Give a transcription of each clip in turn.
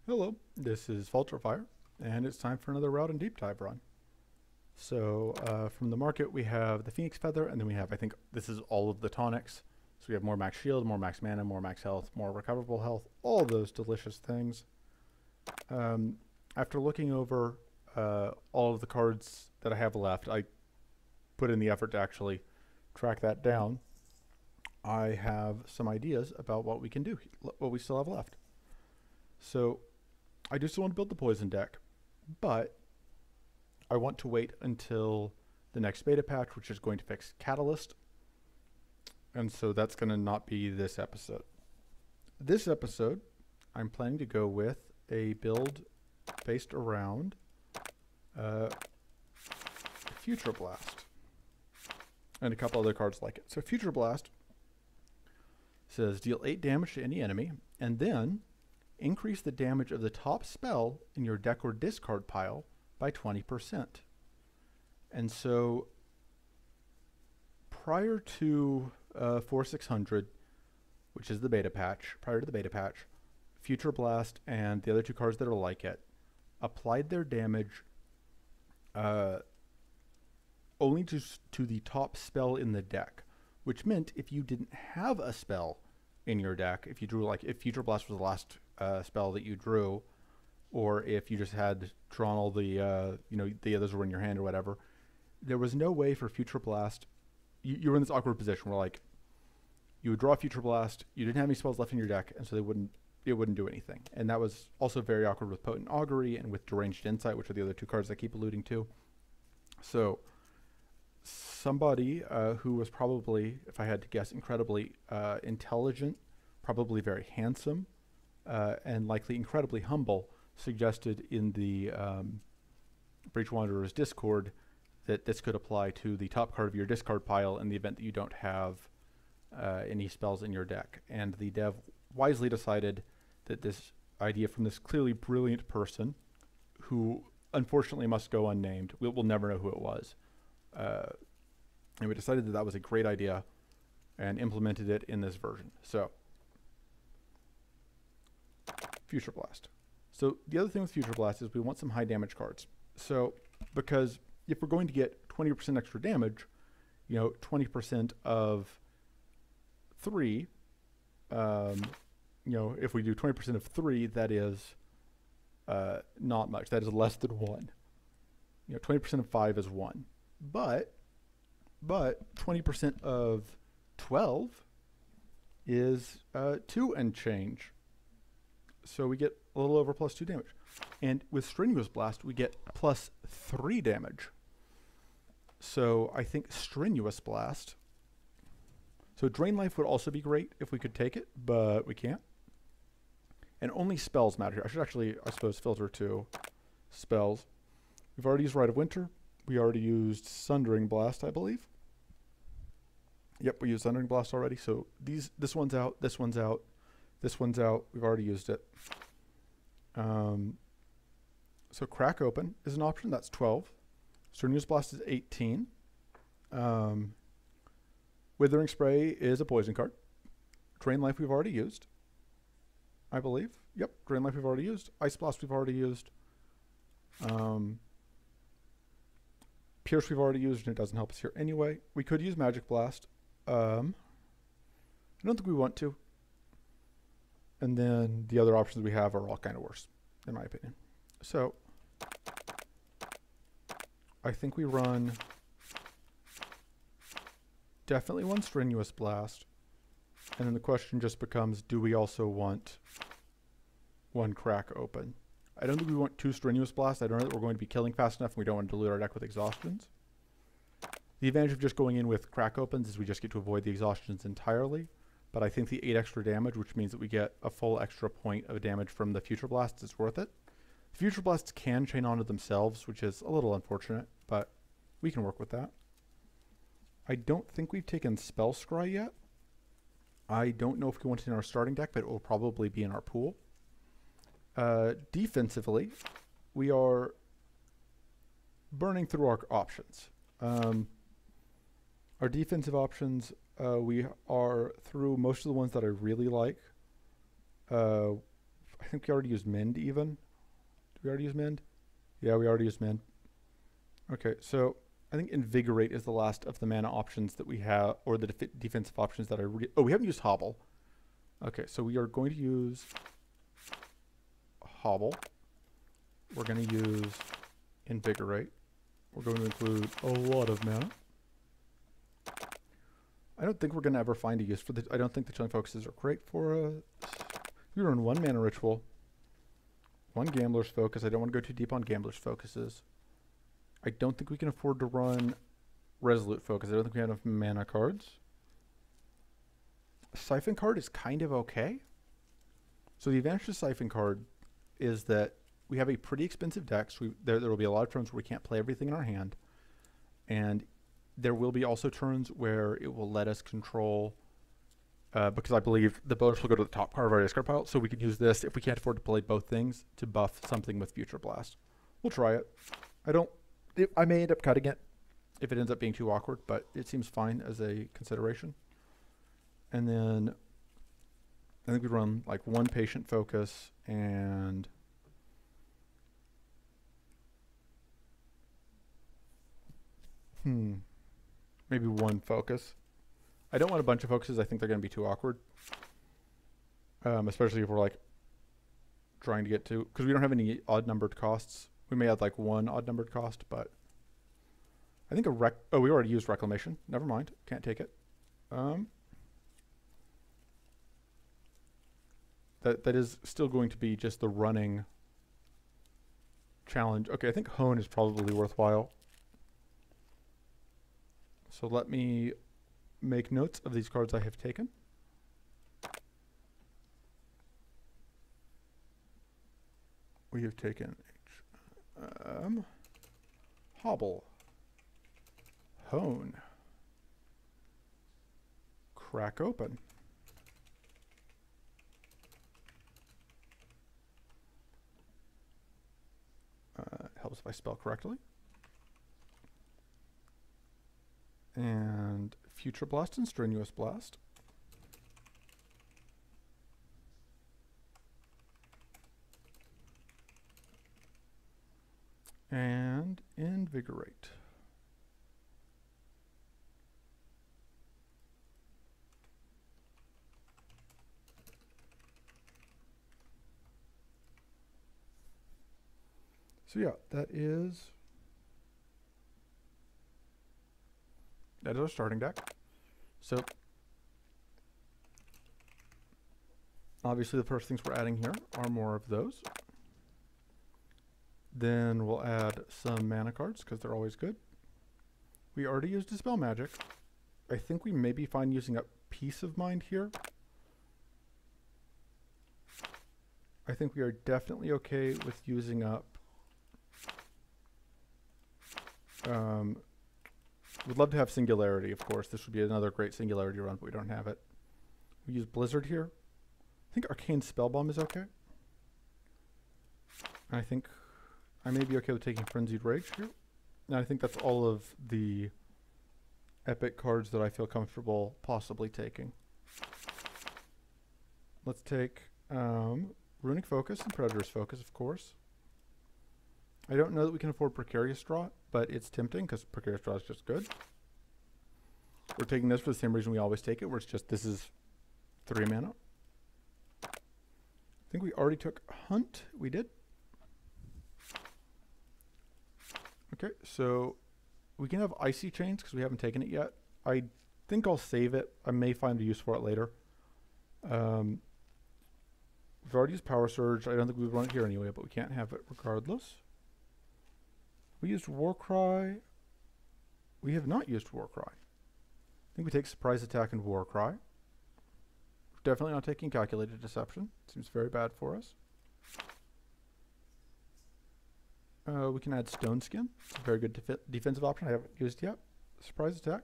Hello, this is Falterfire, and it's time for another Raodan deep dive run. So from the market we have the Phoenix Feather, and then we have, I think this is all of the tonics. So we have more max shield, more max mana, more max health, more recoverable health, all those delicious things. After looking over all of the cards that I have left, I put in the effort to actually track that down. I have some ideas about what we can do, what we still have left. So I do still want to build the poison deck, but I want to wait until the next beta patch, which is going to fix Catalyst. And so that's going to not be this episode. This episode, I'm planning to go with a build based around Future Blast and a couple other cards like it. So Future Blast says deal 8 damage to any enemy, and then increase the damage of the top spell in your deck or discard pile by 20%. And so prior to 4600, which is the beta patch, prior to the beta patch, Future Blast and the other two cards that are like it applied their damage only to the top spell in the deck, which meant if you didn't have a spell in your deck, if you drew, like, if Future Blast was the last spell that you drew, or if you just had drawn all the the others were in your hand or whatever, there was no way for Future Blast. You were in this awkward position where, like, you would draw Future Blast, you didn't have any spells left in your deck, and so it wouldn't do anything. And that was also very awkward with Potent Augury and with Deranged Insight, which are the other two cards I keep alluding to. So somebody who was probably, if I had to guess, incredibly intelligent, probably very handsome, and likely incredibly humble, suggested in the Breach Wanderer's Discord that this could apply to the top card of your discard pile in the event that you don't have any spells in your deck. And the dev wisely decided that this idea from this clearly brilliant person, who unfortunately must go unnamed, we'll never know who it was, and we decided that that was a great idea and implemented it in this version. So Future Blast. So the other thing with Future Blast is we want some high damage cards. So because if we're going to get 20% extra damage, 20% of 3, if we do 20% of 3, that is not much. That is less than 1. 20% of 5 is 1. But 20% of 12 is 2 and change. So we get a little over +2 damage. And with Strenuous Blast, we get +3 damage. So I think Strenuous Blast. So Drain Life would also be great if we could take it, but we can't. And only spells matter here. I should actually, I suppose, filter to spells. We've already used Rite of Winter. We already used Sundering Blast, I believe. Yep, we used Sundering Blast already. So this one's out, this one's out, this one's out. We've already used it. So Crack Open is an option. That's 12. Strenuous Blast is 18. Withering Spray is a poison card. Drain Life we've already used, I believe. Yep, Drain Life we've already used. Ice Blast we've already used. Pierce we've already used, and it doesn't help us here anyway. We could use Magic Blast. I don't think we want to. And then the other options we have are all kind of worse, in my opinion. So I think we run definitely one Strenuous Blast. And then the question just becomes, do we also want one Crack Open? I don't think we want 2 Strenuous Blasts. I don't know that we're going to be killing fast enough, and we don't want to dilute our deck with exhaustions. The advantage of just going in with Crack Opens is we just get to avoid the exhaustions entirely. But I think the 8 extra damage, which means that we get a full extra point of damage from the Future Blasts, is worth it. Future Blasts can chain onto themselves, which is a little unfortunate, but we can work with that. I don't think we've taken Spell Scry yet. I don't know if we want it in our starting deck, but it will probably be in our pool. Defensively, we are burning through our options. Our defensive options, we are through most of the ones that I really like. I think we already used Mend even. Did we already use Mend? Yeah, we already used Mend. Okay, so I think Invigorate is the last of the mana options that we have, or the defensive options that oh, we haven't used Hobble. Okay, so we are going to use Hobble. We're going to use Invigorate. We're going to include a lot of mana. I don't think we're going to ever find a use for I don't think the Chilling Focuses are great for us. We run 1 mana Ritual, 1 Gambler's Focus. I don't want to go too deep on Gambler's Focuses. I don't think we can afford to run Resolute Focus. I don't think we have enough mana cards. Siphon card is kind of okay. So the advantage of Siphon card is that we have a pretty expensive deck. So there will be a lot of turns where we can't play everything in our hand. And there will be also turns where it will let us control, because I believe the bonus will go to the top part of our discard pile. So we can use this if we can't afford to play both things to buff something with Future Blast. We'll try it. I may end up cutting it if it ends up being too awkward, but it seems fine as a consideration. And then I think we run like 1 Patient Focus and maybe 1 Focus. I don't want a bunch of focuses. I think they're going to be too awkward, especially if we're like trying to get to, because we don't have any odd numbered costs. We may add like 1 odd numbered cost, but I think oh, we already used Reclamation. Never mind. Can't take it. That is still going to be just the running challenge. Okay, I think Hone is probably worthwhile. So let me make notes of these cards I have taken. We have taken Hobble, Hone, Crack Open, helps if I spell correctly, and Future Blast and Strenuous Blast. And Invigorate. So yeah, that is our starting deck. So obviously the first things we're adding here are more of those. Then we'll add some mana cards because they're always good. We already used Dispel Magic. I think we may be fine using up Peace of Mind here. I think we are definitely okay with using up would love to have Singularity, of course. This would be another great Singularity run, but we don't have it. We use Blizzard here. I think Arcane Spellbomb is okay. I think I may be okay with taking Frenzied Rage here. And I think that's all of the epic cards that I feel comfortable possibly taking. Let's take Runic Focus and Predator's Focus, of course. I don't know that we can afford Precarious Draw, but it's tempting because Precarious Draw is just good. We're taking this for the same reason we always take it, where it's just this is 3 mana. I think we already took Hunt. We did. Okay, so we can have Icy Chains because we haven't taken it yet. I think I'll save it. I may find a use for it later. We've already used Power Surge. I don't think we would run it here anyway, but we can't have it regardless. We used Warcry. We have not used Warcry. I think we take Surprise Attack and Warcry. We're definitely not taking Calculated Deception. Seems very bad for us. We can add Stone Skin. It's a very good defensive option I haven't used yet. Surprise Attack.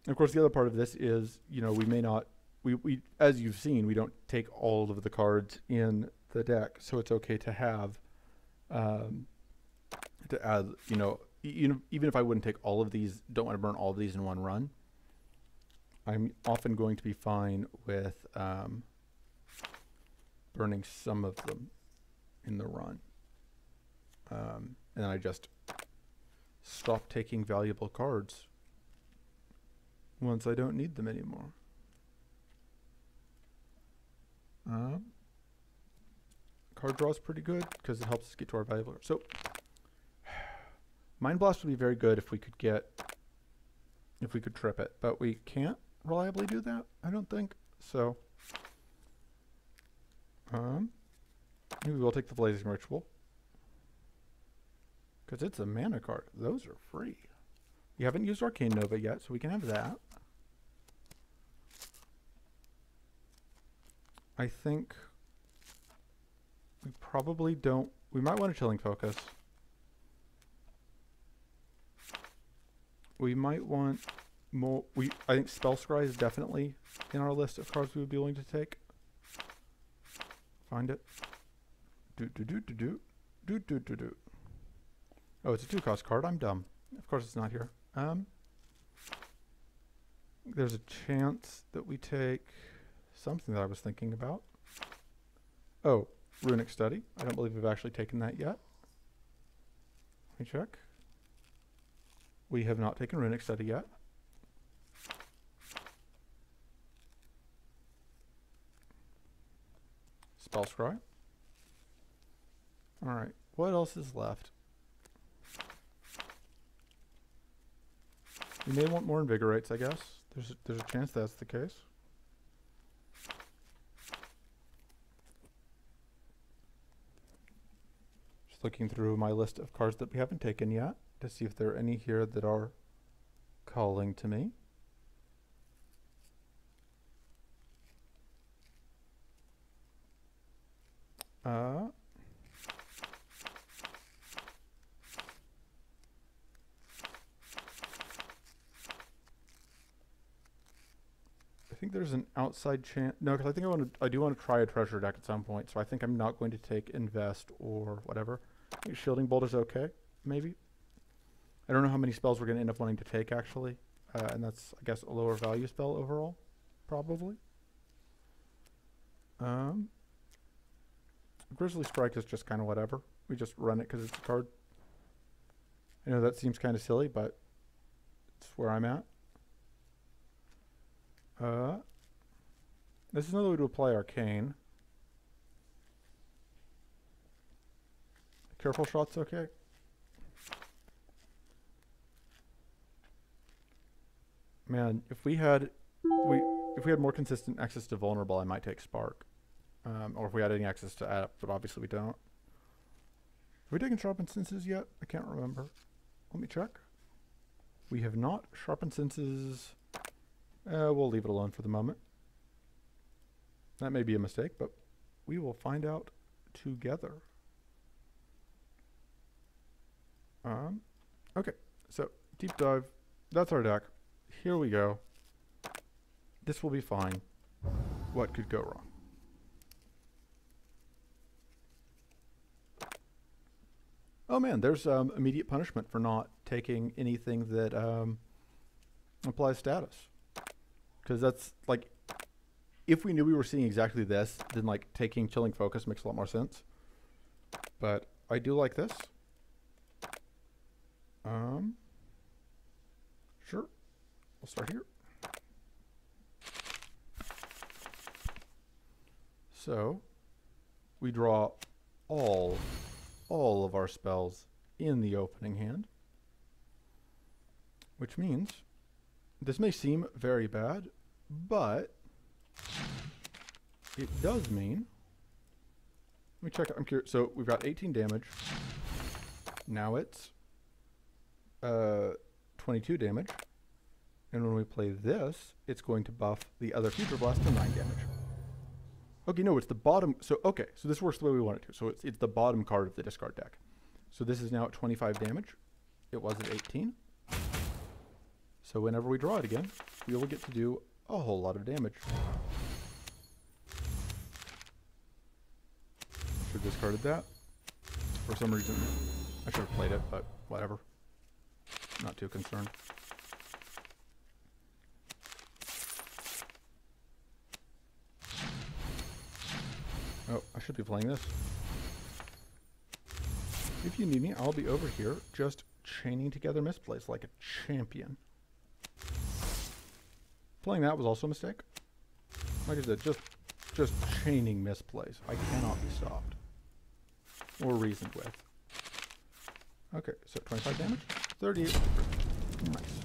And of course, the other part of this is, you know, we may not, we as you've seen, we don't take all of the cards in the deck, so it's okay to have, to add, you know, even if I wouldn't take all of these, don't want to burn all of these in one run, I'm often going to be fine with burning some of them in the run. And then I just stop taking valuable cards once I don't need them anymore. Card draw is pretty good because it helps us get to our valuable cards. So Mind Blast would be very good if we could trip it, but we can't reliably do that, I don't think. So maybe we'll take the Blazing Ritual because it's a mana card. Those are free. We haven't used Arcane Nova yet, so we can have that. I think we probably don't. We might want a Chilling Focus. We might want more. I think Spell Scry is definitely in our list of cards we would be willing to take. Find it. Oh, it's a 2-cost card. I'm dumb. Of course it's not here. There's a chance that we take something that I was thinking about. Oh, Runic Study. I don't believe we've actually taken that yet. Let me check. We have not taken Runic Study yet. Spell Scry. Alright, what else is left? We may want more Invigorates, I guess. There's a chance that's the case. Just looking through my list of cards that we haven't taken yet to see if there are any here that are calling to me. I think there's an outside chance. No, because I think I do want to try a treasure deck at some point. So I think I'm not going to take Invest or whatever. I think Shielding Bolt is okay, maybe. I don't know how many spells we're going to end up wanting to take actually, and that's I guess a lower value spell overall, probably. Grizzly Strike is just kind of whatever. We just run it because it's a card. I know that seems kind of silly, but it's where I'm at. This is another way to apply Arcane. Careful Shot's okay. Man, if we had more consistent access to Vulnerable, I might take Spark. Or if we had any access to Adept, but obviously we don't. Have we taken Sharpened Senses yet? I can't remember. Let me check. We have not. Sharpened Senses. We'll leave it alone for the moment. That may be a mistake, but we will find out together. Okay, so deep dive. That's our deck. Here we go. This will be fine. What could go wrong? Oh man, there's immediate punishment for not taking anything that applies status. Because that's like, if we knew we were seeing exactly this, then like taking Chilling Focus makes a lot more sense. But I do like this. Sure. We'll start here. So we draw all of our spells in the opening hand, which means this may seem very bad, but it does mean, let me check, I'm curious, so we've got 18 damage, now it's 22 damage, and when we play this, it's going to buff the other Future Blast to 9 damage. Okay, no, it's the bottom, so okay, so this works the way we want it to, so it's the bottom card of the discard deck. So this is now at 25 damage, it was at 18. So whenever we draw it again, we will get to do a whole lot of damage. Should have discarded that. For some reason, I should have played it, but whatever. Not too concerned. Oh, I should be playing this. If you need me, I'll be over here just chaining together misplays like a champion. Playing that was also a mistake. Like I said, just chaining misplays. I cannot be stopped. Or reasoned with. Okay, so 25 damage, 38. Nice.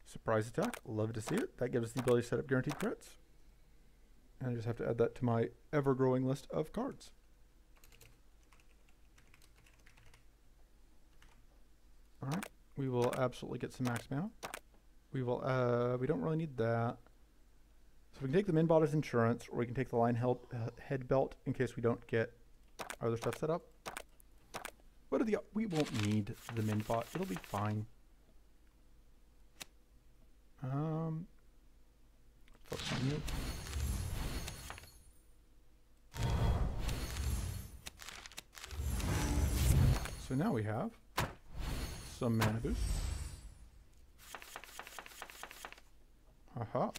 Surprise attack, love to see it. That gives us the ability to set up guaranteed crits. And I just have to add that to my ever-growing list of cards. Alright, we will absolutely get some max mana. We will, we don't really need that. So we can take the Minbot as insurance, or we can take the line head belt in case we don't get our other stuff set up. What are the, we won't need the Minbot, it'll be fine. Focus on you. So now we have some mana boost. Aha.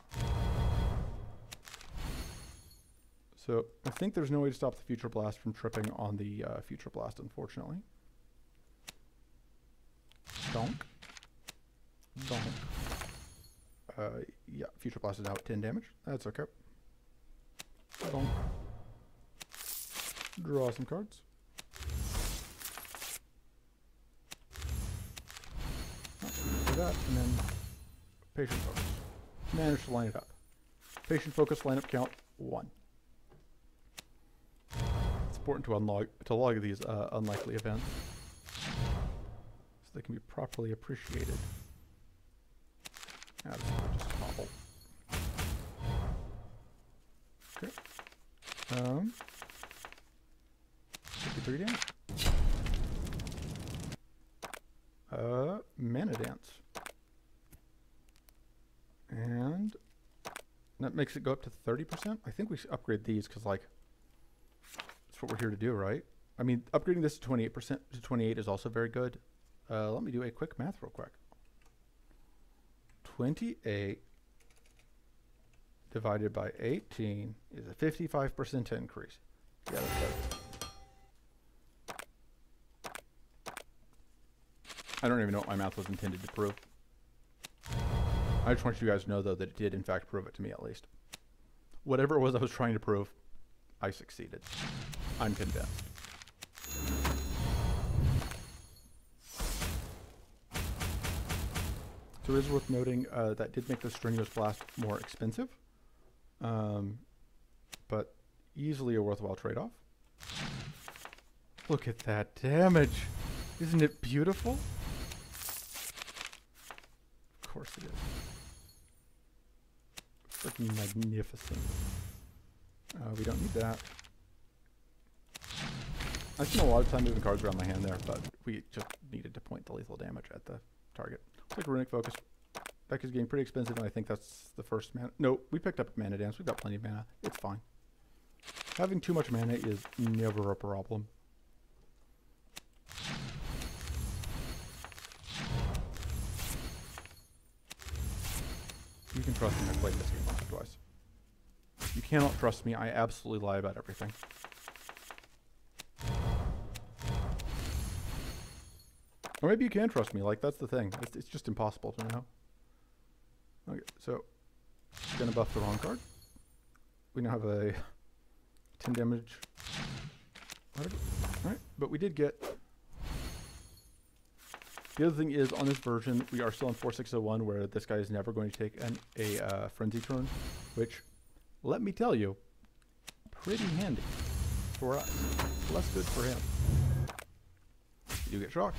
So I think there's no way to stop the Future Blast from tripping on the Future Blast, unfortunately. Donk. Donk. Yeah, Future Blast is now at 10 damage. That's okay. Donk. Draw some cards. Do that, and then Patient Focus. Manage to line it up. Patient Focus lineup count 1. It's important to log these unlikely events so they can be properly appreciated. Just topple. Okay. 53 damage. Mana Dance. And that makes it go up to 30%. I think we should upgrade these because, like, that's what we're here to do, right? I mean, upgrading this to 28% to 28 is also very good. Let me do a quick math real quick. 28 divided by 18 is a 55% increase. Yeah, that's right. I don't even know what my math was intended to prove. I just want you guys to know, though, that it did, in fact, prove it to me, at least. Whatever it was I was trying to prove, I succeeded. I'm convinced. So it is worth noting that did make the Strenuous Blast more expensive, but easily a worthwhile trade-off. Look at that damage! Isn't it beautiful? Of course it is. Freaking magnificent. We don't need that. I spent a lot of time moving cards around my hand there, but we just needed to point the lethal damage at the target. Take Runic Focus. Deck is getting pretty expensive, and I think that's the first mana. No, we picked up Mana Dance. We've got plenty of mana. It's fine. Having too much mana is never a problem. You can trust me, I've played this game once or twice. You cannot trust me, I absolutely lie about everything. Or maybe you can trust me, like, that's the thing. It's just impossible to know. Okay, so, gonna buff the wrong card. We now have a 10 damage. Whatever. Alright, but we did get... The other thing is, on this version, we are still in 4601, where this guy is never going to take a frenzy turn, which, let me tell you, pretty handy for us. Less good for him. You do get shocked,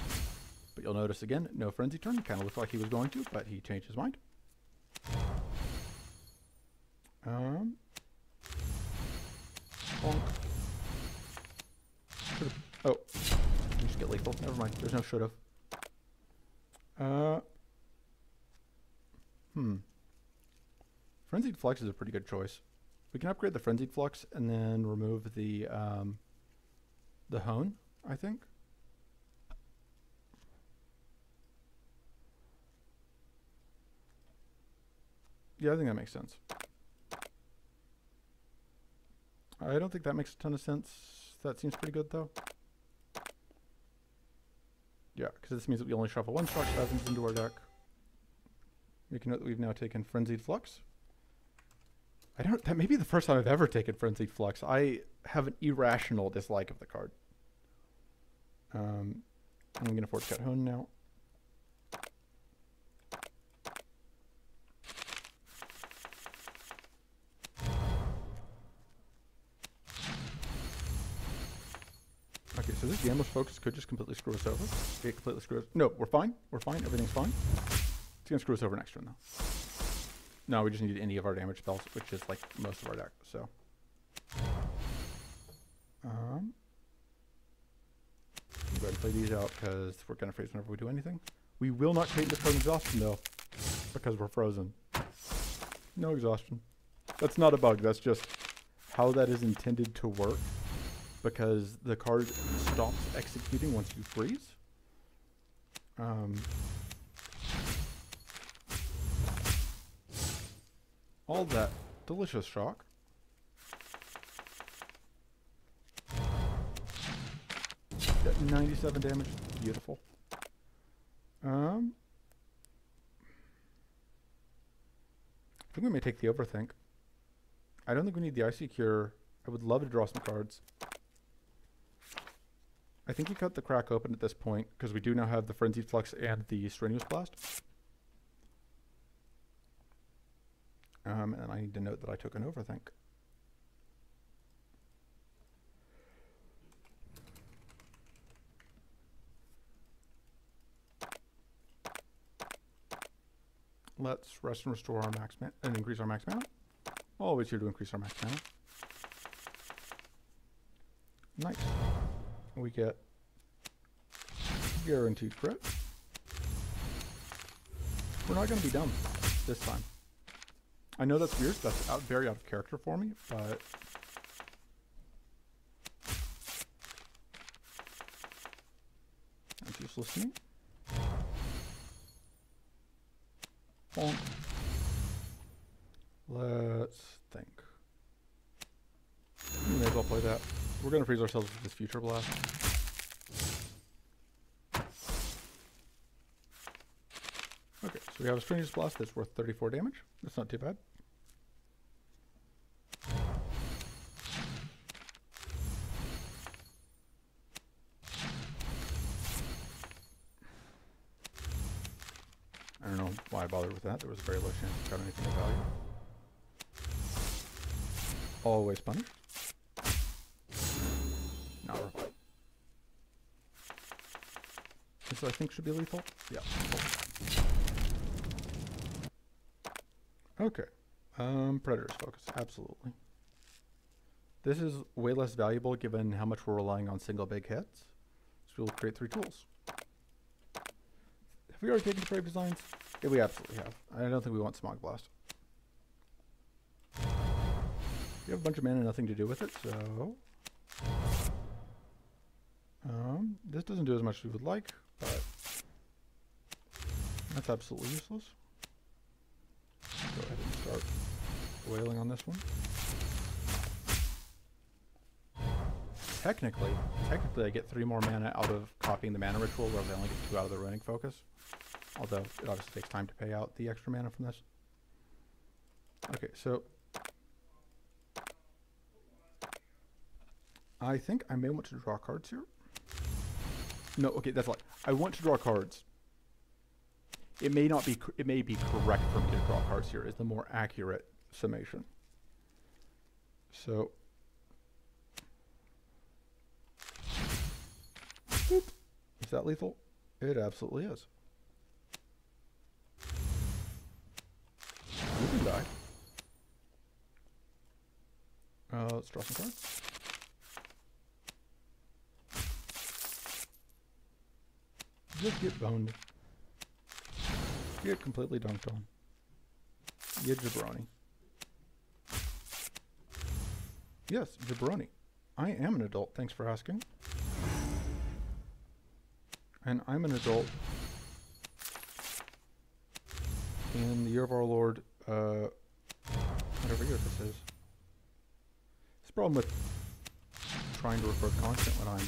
but you'll notice again, no frenzy turn. Kind of looked like he was going to, but he changed his mind. Oh, you just get lethal. Never mind. There's no should've. Frenzied Flux is a pretty good choice. We can upgrade the Frenzied Flux and then remove the Hone, I think. Yeah, I think that makes sense. I don't think that makes a ton of sense. That seems pretty good, though. Yeah, because this means that we only shuffle one Shock Spasms into our deck. Make a note that we've now taken Frenzied Flux. That may be the first time I've ever taken Frenzied Flux. I have an irrational dislike of the card. I'm going to force cut Hone now. Okay, so this Gambler's Focus could just completely screw us over. It completely screws. No, we're fine. We're fine. Everything's fine. It's going to screw us over next turn, though. No, we just need any of our damage spells, which is like most of our deck, so. I'm going to play these out because we're going to freeze whenever we do anything. We will not create this card exhaustion, though, because we're frozen. No exhaustion. That's not a bug. That's just how that is intended to work, because the card stops executing once you freeze. All that delicious shock. Got 97 damage. Beautiful. I think we may take the Overthink. I don't think we need the Icy Cure. I would love to draw some cards. I think we cut the crack open at this point, because we do now have the Frenzied Flux and the Strenuous Blast. And I need to note that I took an Overthink. Let's rest and restore our max mana and increase our max mana. Always here to increase our max mana. Nice. We get guaranteed crit. We're not going to be dumb this time. I know that's weird. That's very out of character for me, but that's useless to me. Bonk. Let's think. We may as well play that. We're going to freeze ourselves with this Future Blast. Okay, so we have a Strenuous Blast that's worth 34 damage. That's not too bad. I don't know why I bothered with that. There was a very low chance to cut anything of value. Always punish. Now we're fine. This I think should be lethal. Yeah. Okay. Predator's Focus. Absolutely. This is way less valuable given how much we're relying on single big hits. So we'll create 3 tools. Have we already taken Depraved Designs? Yeah, we absolutely have. I don't think we want Smog Blast. We have a bunch of mana, nothing to do with it, so... this doesn't do as much as we would like, but... that's absolutely useless. Go ahead and start wailing on this one. Technically I get 3 more mana out of copying the Mana Ritual, whereas I only get 2 out of the Ruining Focus. Although it obviously takes time to pay out the extra mana from this. Okay, so I think I may want to draw cards here. No, okay, that's like I want to draw cards. It may not be. It may be correct for me to draw cards here. Is the more accurate summation. So, boop. Is that lethal? It absolutely is. You can die. Let's draw some cards. Just get boned. Get completely dunked on. You jabroni. Yes, jabroni. I am an adult, thanks for asking. And I'm an adult in the year of our Lord, whatever year this is. the problem with trying to record content when I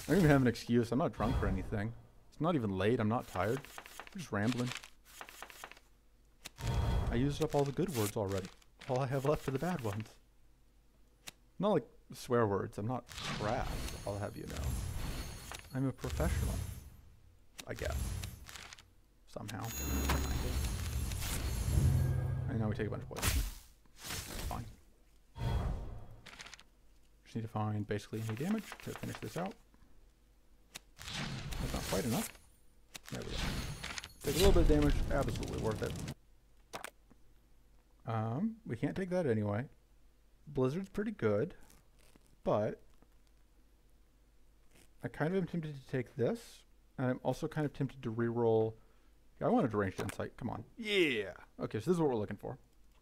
don't even have an excuse. I'm not drunk or anything. It's not even late. I'm not tired. I'm just rambling. I used up all the good words already. All I have left are the bad ones. Not like swear words. I'm not crass, I'll have you know. I'm a professional, I guess. Somehow. And now we take a bunch of poison. Fine. Just need to find basically any damage to finish this out. That's not quite enough. There we go. Take a little bit of damage, absolutely worth it. We can't take that anyway. Blizzard's pretty good, but I kind of am tempted to take this, and I'm also kind of tempted to reroll. Yeah, I wanted Deranged Insight. Come on. Yeah. Okay, so this is what we're looking for.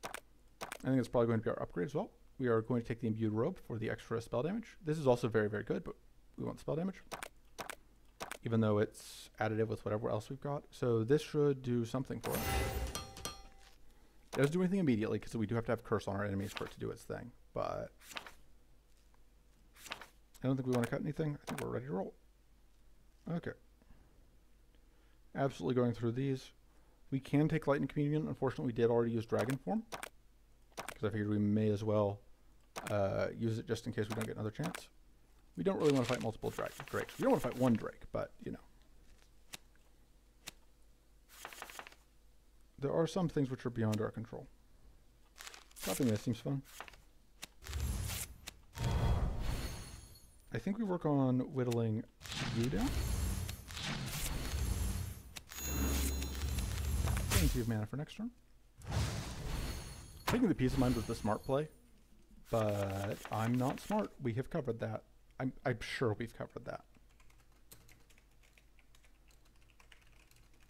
I think it's probably going to be our upgrade as well. We are going to take the Imbued Robe for the extra spell damage. This is also very, very good, but we want spell damage, even though it's additive with whatever else we've got. So this should do something for us. It doesn't do anything immediately because we do have to have Curse on our enemies for it to do its thing, but I don't think we want to cut anything. I think we're ready to roll. Okay. Absolutely going through these. We can take Lightning Communion. Unfortunately, we did already use Dragon Form because I figured we may as well use it just in case we don't get another chance. We don't really want to fight multiple drakes. We don't want to fight one Drake, but, you know. There are some things which are beyond our control. Stopping this seems fun. I think we work on whittling you down. Plenty of mana for next turn. Taking the Peace of Mind was the smart play, but I'm not smart. We have covered that. I'm sure we've covered that.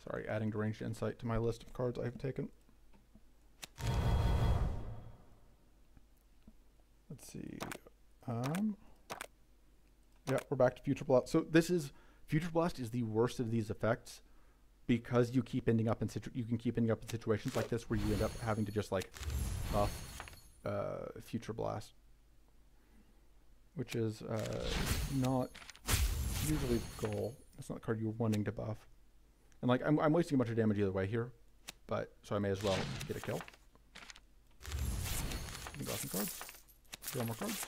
Sorry, adding Deranged Insight to my list of cards I have taken. Let's see. Yeah, we're back to Future Blast. So this is Future Blast is the worst of these effects because you keep ending up in situations like this where you end up having to just like buff Future Blast, which is not usually the goal. That's not the card you're wanting to buff. And like, I'm wasting a bunch of damage either way here, but so I may as well get a kill. Draw some cards. Draw more cards.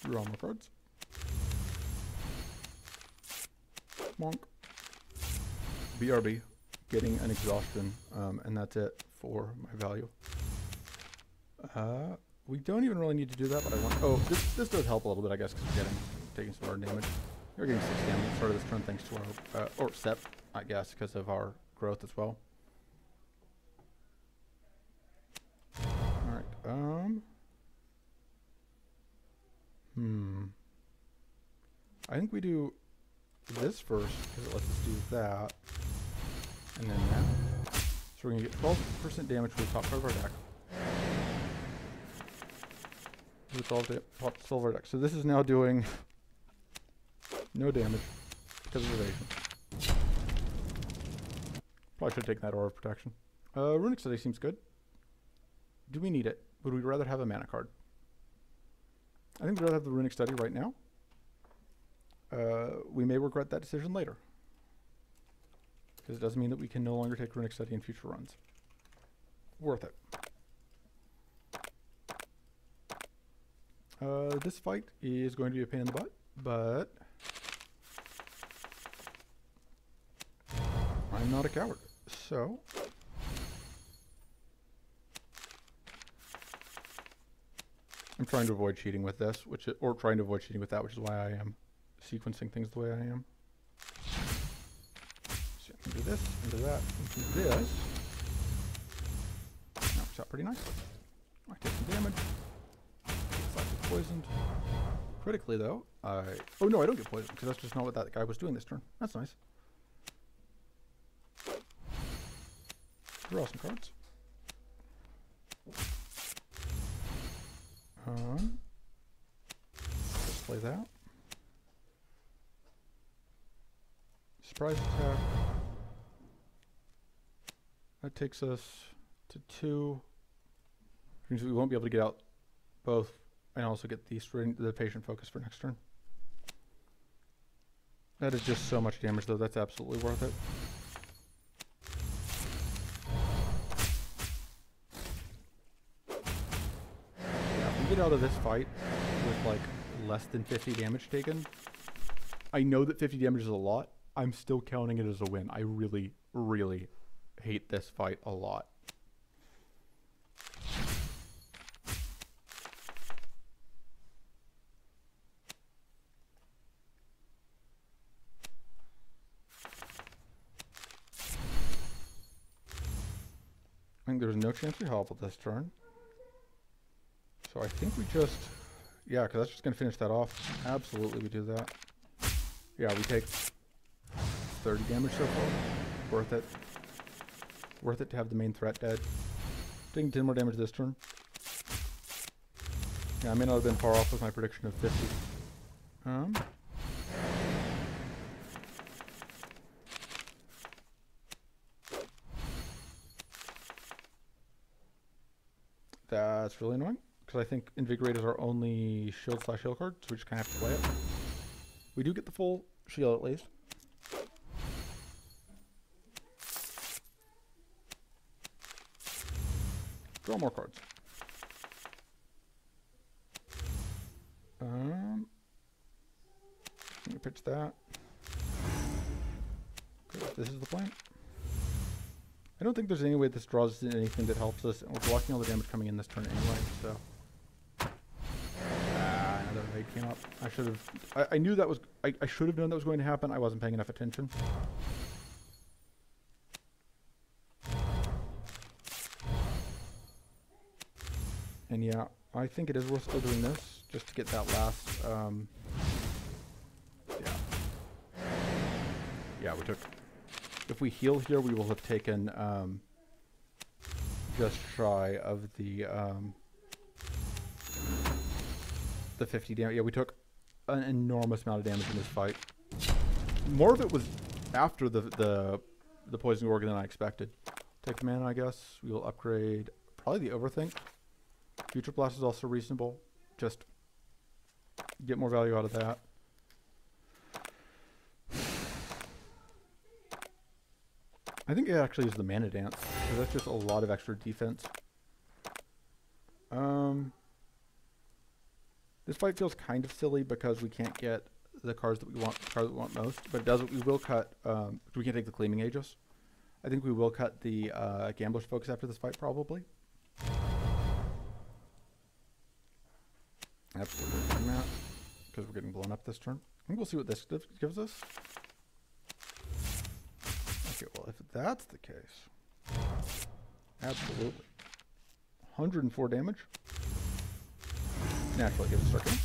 Draw more cards. Monk. BRB. Getting an exhaustion, and that's it for my value. We don't even really need to do that, but I want... Oh, this does help a little bit, I guess, because we're taking some hard damage. We're getting 6 damage at the start of this turn thanks to our... or step, I guess, because of our growth as well. Alright, I think we do this first, because it lets us do that. And then that. So we're going to get 12% damage from the top part of our deck. With all the top silver deck. So this is now doing no damage because of evasion. Probably should have taken that Aura of Protection. Runic Study seems good. Do we need it? Would we rather have a mana card? I think we'd rather have the Runic Study right now. We may regret that decision later. Because it doesn't mean that we can no longer take Runic Study in future runs. Worth it. This fight is going to be a pain in the butt, but I'm not a coward, so I'm trying to avoid cheating with this, or trying to avoid cheating with that, which is why I am sequencing things the way I am. So I can do this, and do that, and do this. That works out pretty nicely. I take some damage. Poisoned. Critically, though, oh no, I don't get poisoned, because that's just not what that guy was doing this turn. That's nice. Draw some cards. Just play that. Surprise attack. That takes us to 2. Which means we won't be able to get out both and also get the patient focus for next turn. That is just so much damage, though. That's absolutely worth it. Yeah, if we get out of this fight with like less than 50 damage taken, I know that 50 damage is a lot. I'm still counting it as a win. I really, really hate this fight a lot. I think there's no chance we hobble this turn. So I think we just... Yeah, because that's just going to finish that off. Absolutely, we do that. Yeah, we take 30 damage so far. Worth it. Worth it to have the main threat dead. Taking 10 more damage this turn. Yeah, I may not have been far off with my prediction of 50. That's really annoying, because I think Invigorate is our only shield/heal card, so we just kind of have to play it. We do get the full shield at least. Draw more cards. I'm gonna pitch that. Okay, this is the plan. I don't think there's any way this draws anything that helps us, and we're blocking all the damage coming in this turn anyway, so. Another raid came up. I should have, I knew that was, I should have known that was going to happen. I wasn't paying enough attention. And yeah, I think it is worth still doing this, just to get that last, yeah, we took, if we heal here, we will have taken, just shy of the 50 damage. Yeah, we took an enormous amount of damage in this fight. More of it was after the poisoning organ than I expected. Take the mana, I guess. We will upgrade probably the Overthink. Future Blast is also reasonable. Just get more value out of that. I think it actually is the Mana Dance, because that's just a lot of extra defense. This fight feels kind of silly because we can't get the cards that we want, most, but it does. We will cut. We can take the Gleaming Aegis. I think we will cut the Gambler's Focus after this fight, probably. Absolutely doing that, because we're getting blown up this turn. I think we'll see what this gives us. Okay, well, if that's the case, absolutely. 104 damage. Naturally gives us Circuit.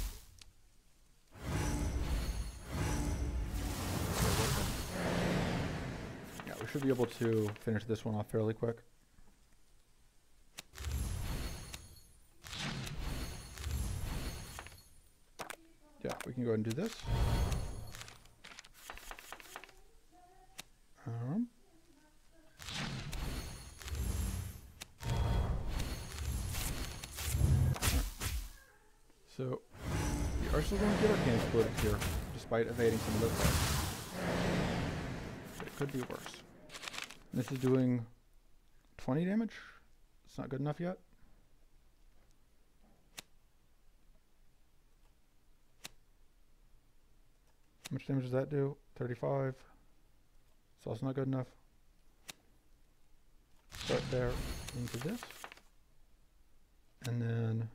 Yeah, we should be able to finish this one off fairly quick. Yeah, we can go ahead and do this. So, we are still going to get Arcane Exploded here, despite evading some of those attacks. But it could be worse. And this is doing 20 damage. It's not good enough yet. How much damage does that do? 35. It's also not good enough. Start there into this. And then,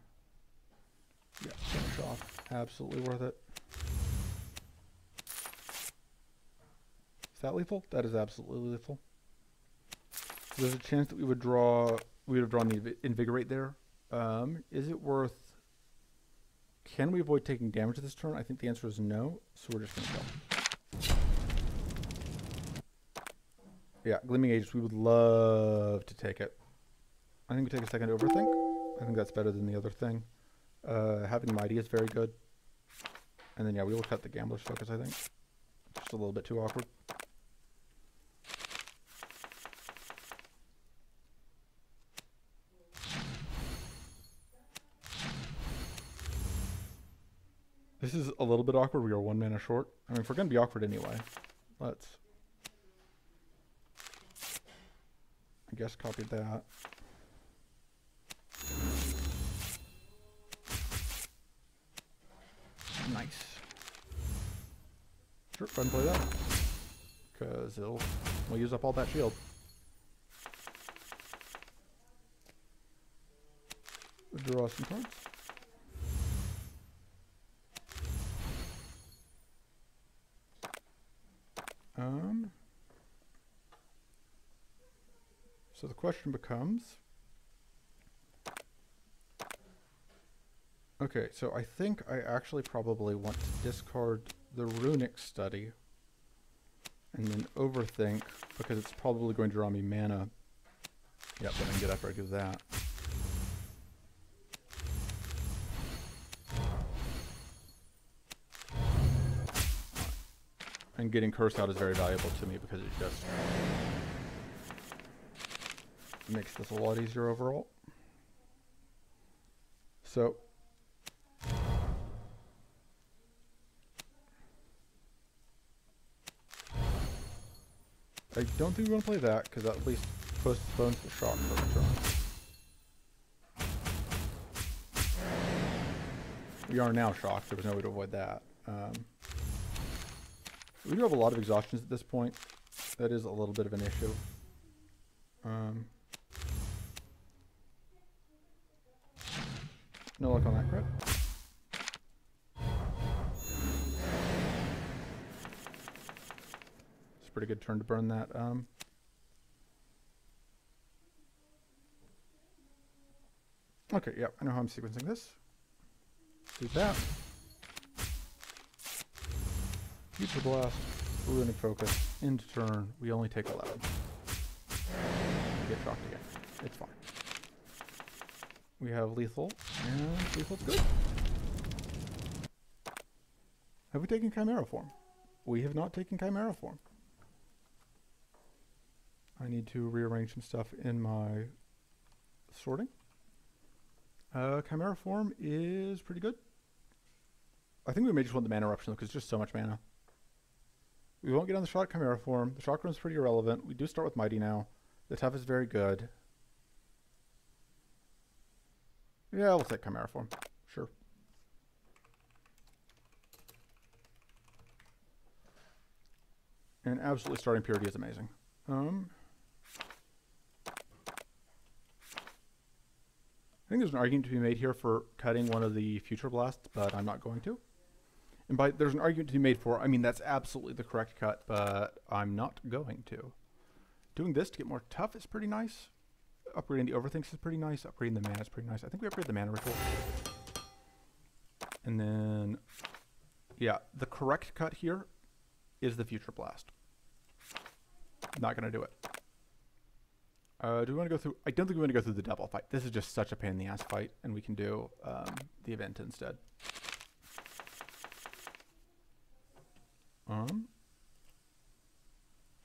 yeah, finish off. Absolutely worth it. Is that lethal? That is absolutely lethal. There's a chance that we would have drawn the Invigorate there. Is it worth... Can we avoid taking damage this turn? I think the answer is no, so we're just going to go. Yeah, Gleaming Aegis, we would love to take it. I think we take a second to Overthink. I think that's better than the other thing. Having Mighty is very good. And then, yeah, we will cut the Gambler's Focus, I think. Just a little bit too awkward. This is a little bit awkward. We are 1 mana short. I mean, if we're going to be awkward anyway, let's... I guess copy that. Nice. Sure, go ahead and play that. Because we'll use up all that shield. Draw some cards. So the question becomes, okay, so I think I actually probably want to discard the Runic Study and then overthink, because it's probably going to draw me mana. Yep, then I can get after I do that. And getting Curse out is very valuable to me because it just makes this a lot easier overall. So I don't think we want to play that because that at least postpones the shock for a turn. We are now shocked. There was no way to avoid that. We do have a lot of exhaustions at this point. That is a little bit of an issue. No luck on that crit. It's a pretty good turn to burn that. Okay, yeah, I know how I'm sequencing this. Do that. Future Blast, Runic Focus, end turn. We only take 11. We get shocked again. It's fine. We have lethal, and lethal's good. Have we taken Chimera form? We have not taken Chimera form. I need to rearrange some stuff in my sorting. Chimera form is pretty good. I think we may just want the mana eruption though, because it's just so much mana. We won't get on the shock Chimera form. The shock run's pretty irrelevant. We do start with Mighty now. The tough is very good. Yeah, we'll take Chimera form. Sure. And absolutely starting Purity is amazing. I think there's an argument to be made here for cutting one of the Future Blasts, but I'm not going to. And by there's an argument to be made for, I mean that's absolutely the correct cut, but I'm not going to. Doing this to get more tough is pretty nice. Upgrading the Overthinks is pretty nice. Upgrading the mana is pretty nice. I think we upgrade the mana ritual. And then, yeah, the correct cut here is the Future Blast. Not going to do it. Do we want to go through? I don't think we want to go through the double fight. This is just such a pain in the ass fight, and we can do the event instead.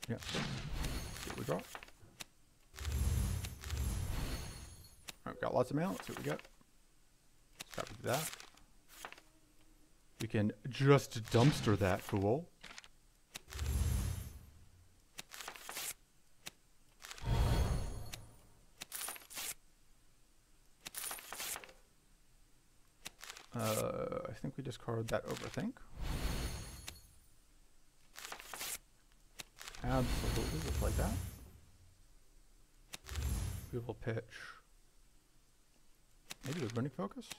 Yeah, sure. See what we draw. Alright, got lots of mana. Let's see what we get. Let's copy that. We can just dumpster that fool. I think we discard that Overthink. Absolutely, just like that. We will pitch maybe the Runic Focus.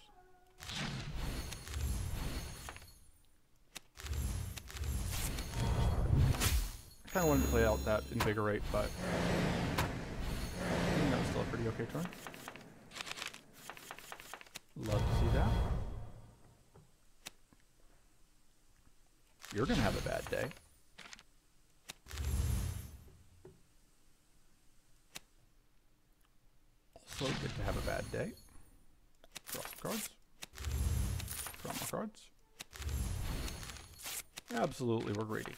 I kind of wanted to play out that Invigorate, but I think that was still a pretty okay turn. Love to see that. You're going to have a bad day. Also good to have a bad day. Draw some cards. Draw more cards. Absolutely, we're greedy.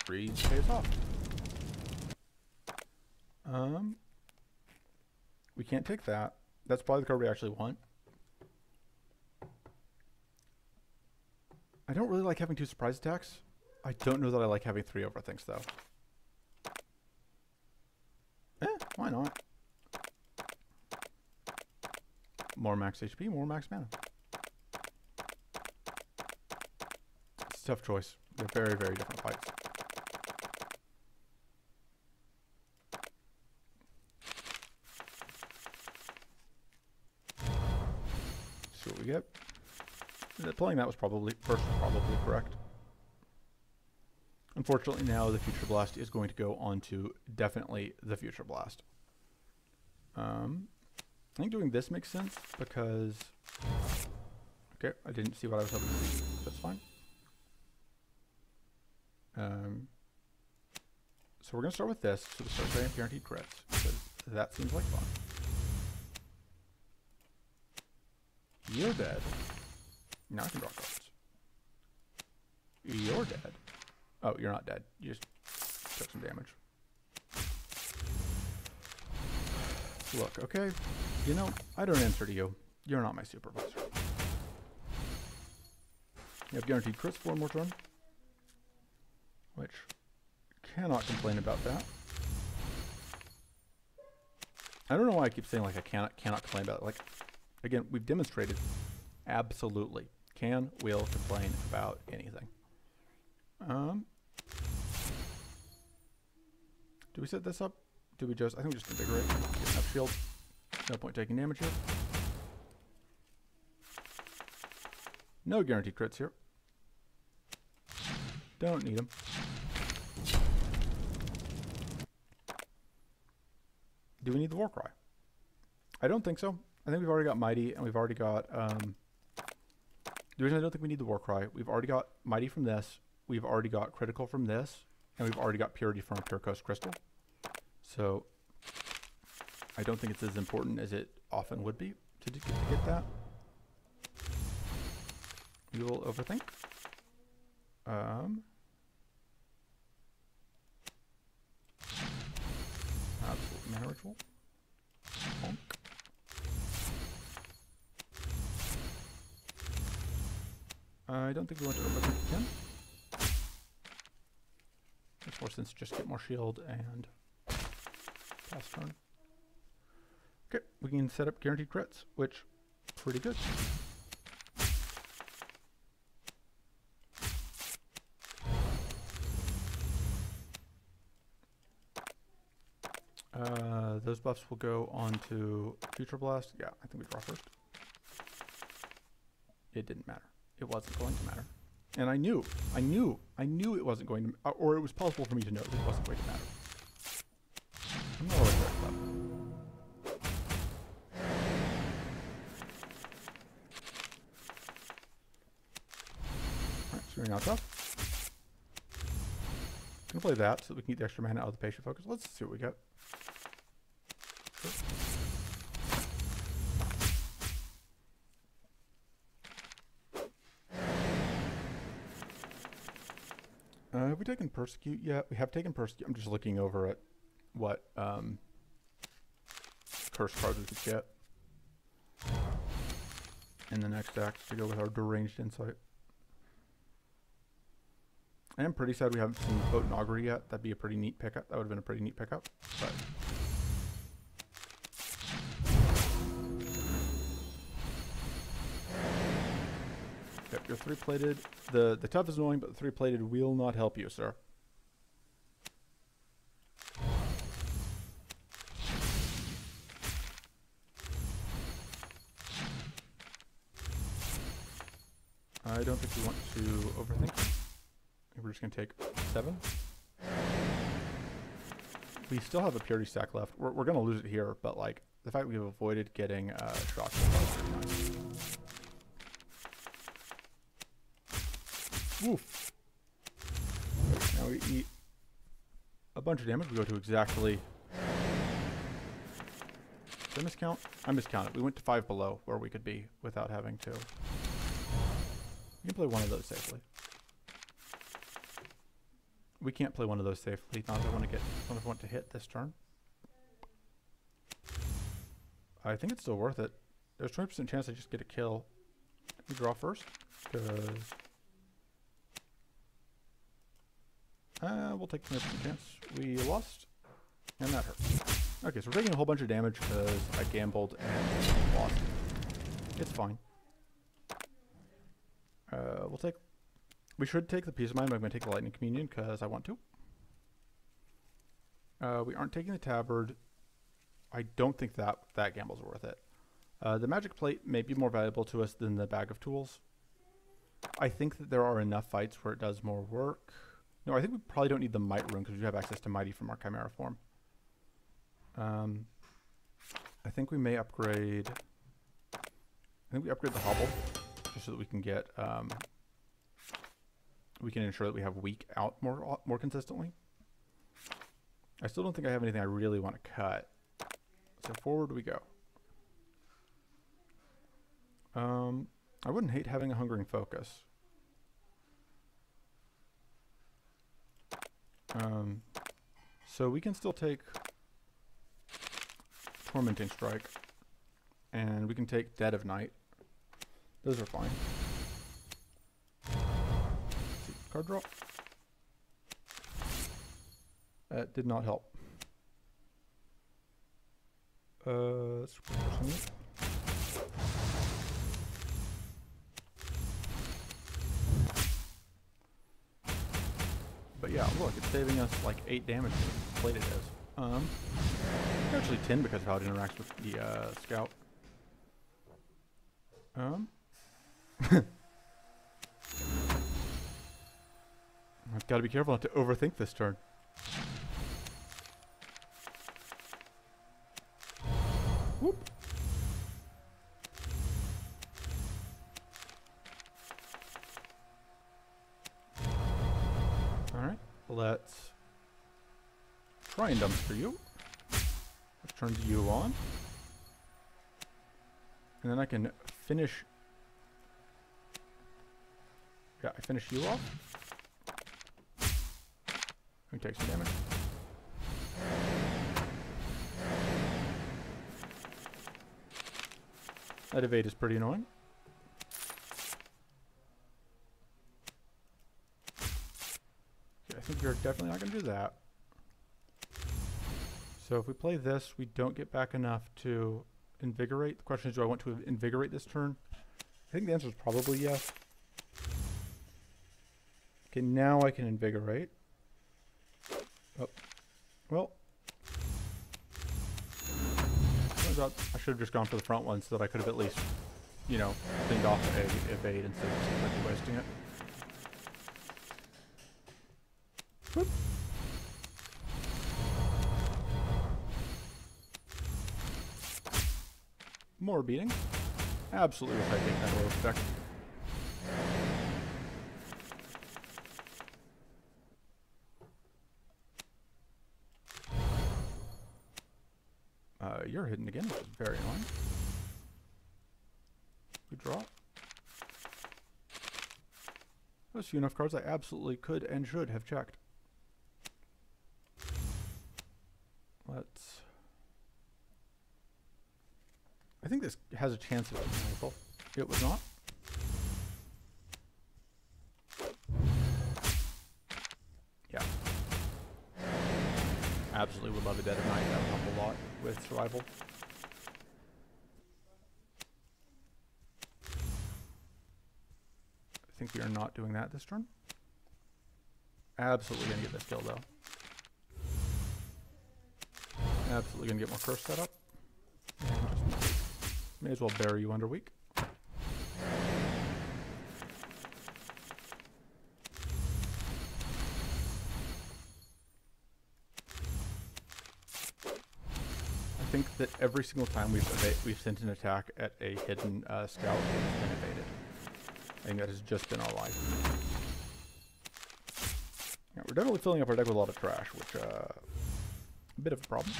Freeze pays off. We can't take that. That's probably the card we actually want. I don't really like having 2 surprise attacks. I don't know that I like having 3 overthinks though. Why not? More max HP, more max mana. It's a tough choice. They're very, very different fights. See what we get. Playing that was probably correct. Unfortunately, now the Future Blast is going to go on to definitely the Future Blast. I think doing this makes sense because... Okay, I didn't see what I was hoping to see. That's fine. So we're going to start with this. So the start saying guaranteed crits, because that seems like fun. You're dead. Now I can draw cards. You're dead. Oh, you're not dead. You just took some damage. Look, okay. You know, I don't answer to you. You're not my supervisor. You have guaranteed crits for one more turn. Which, cannot complain about that. I don't know why I keep saying like I cannot complain about it. Like, again, we've demonstrated absolutely will complain about anything. Do we set this up? Do we just, I think we just invigorate. Get enough shield. No point taking damage here. No guaranteed crits here. Don't need them. Do we need the war cry? I don't think so. I think we've already got mighty and we've already got, the reason I don't think we need the war cry, we've already got mighty from this, we've already got critical from this, and we've already got purity from a pure coast crystal. So I don't think it's as important as it often would be to get that. We will overthink. Absolute mana ritual. Bonk. I don't think we want to overthink again. Makes more sense to just get more shield and pass turn. Okay, we can set up guaranteed crits, which pretty good. Those buffs will go on to Future Blast. Yeah, I think we draw first. It didn't matter. It wasn't going to matter. And I knew it wasn't going to, or it was possible for me to know that it wasn't going to matter. I'm not always very clever. Alright, so we're not tough. Gonna play that so that we can get the extra mana out of the patient focus. Let's see what we get. Sure. Have we taken Persecute yet? We have taken Persecute. I'm just looking over at what curse cards we could get in the next act to go with our Deranged Insight. I am pretty sad we haven't seen Potent Augury yet. That'd be a pretty neat pickup. That would have been a pretty neat pickup. But yep, your 3-plated. The tough is annoying, but the 3-plated will not help you, sir. I don't think we want to overthink it. We're just going to take 7. We still have a purity stack left. We're going to lose it here, but like the fact we've avoided getting shocked is pretty nice. Woof. Now we eat a bunch of damage. We go to exactly... Did I miscount? I miscounted. We went to 5 below where we could be without having to. We can play one of those safely. We can't play one of those safely. Not if I want to hit this turn. I think it's still worth it. There's 20% chance I just get a kill. Let me draw first, because We'll take the chance. We lost, and that hurt. Okay, so we're taking a whole bunch of damage because I gambled and lost. It's fine. We should take the Peace of Mind, but I'm going to take the Lightning Communion because I want to. We aren't taking the Tabard. I don't think that gamble's worth it. The Magic Plate may be more valuable to us than the Bag of Tools. I think that there are enough fights where it does more work. No, I think we probably don't need the Might Rune because we have access to Mighty from our Chimera form. I think we may upgrade... I think we upgrade the Hobble just so that we can get... we can ensure that we have Weak out more consistently. I still don't think I have anything I really want to cut. So forward we go. I wouldn't hate having a Hungering Focus. So we can still take Tormenting Strike, and we can take Dead of Night. Those are fine. Card draw. That did not help. But yeah, look, it's saving us like 8 damage to the plate it is. Actually 10 because of how it interacts with the scout. I've got to be careful not to overthink this turn. Whoop. Alright, let's try and dumpster you. Which turns you on. And then I can finish... Yeah, I finish you off. Let me take some damage. That evade is pretty annoying. Okay, I think you're definitely not going to do that. So if we play this, we don't get back enough to invigorate. The question is, do I want to invigorate this turn? I think the answer is probably yes. Okay, now I can invigorate. Oh, well. Turns out I should have just gone for the front one so that I could have at least, you know, cleaned off the evade instead of just wasting it. Whoop. More beating. Absolutely if I take that low effect. You're hidden again, which is very annoying. Good draw. Those few enough cards I absolutely could and should have checked. Let's... I think this has a chance of being helpful. It was not. Yeah. Absolutely would love a Dead of Night. That would help a lot with survival. I think we are not doing that this turn. Absolutely going to get this kill though. Absolutely going to get more curse set up. May as well bury you under weak. I think that every single time we've sent an attack at a hidden scout, it's been evaded. I think that has just been our life. Yeah, we're definitely filling up our deck with a lot of trash, which a bit of a problem.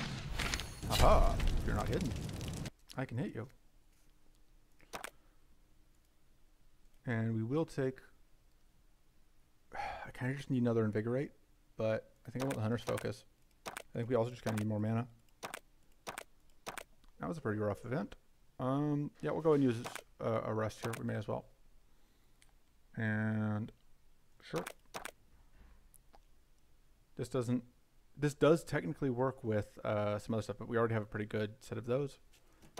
Aha! You're not hidden. I can hit you. And we will take... I kind of just need another Invigorate, but I think I want the Hunter's Focus. I think we also just kind of need more mana. That was a pretty rough event. Yeah, we'll go and use a rest here. We may as well. And sure. This doesn't. This does technically work with some other stuff, but we already have a pretty good set of those.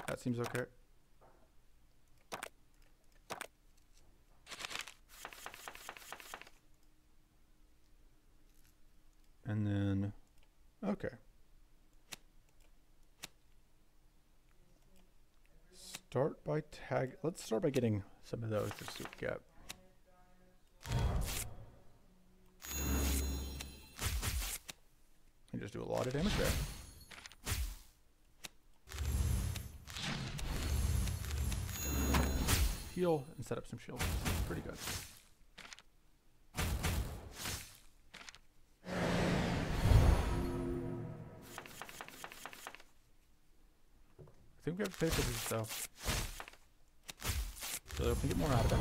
That seems okay. And then, okay. Start by tag. Let's start by getting some of those just to get. And just do a lot of damage there. Heal and set up some shields. Pretty good. I think we have to pay for these though. So if we get more out of it.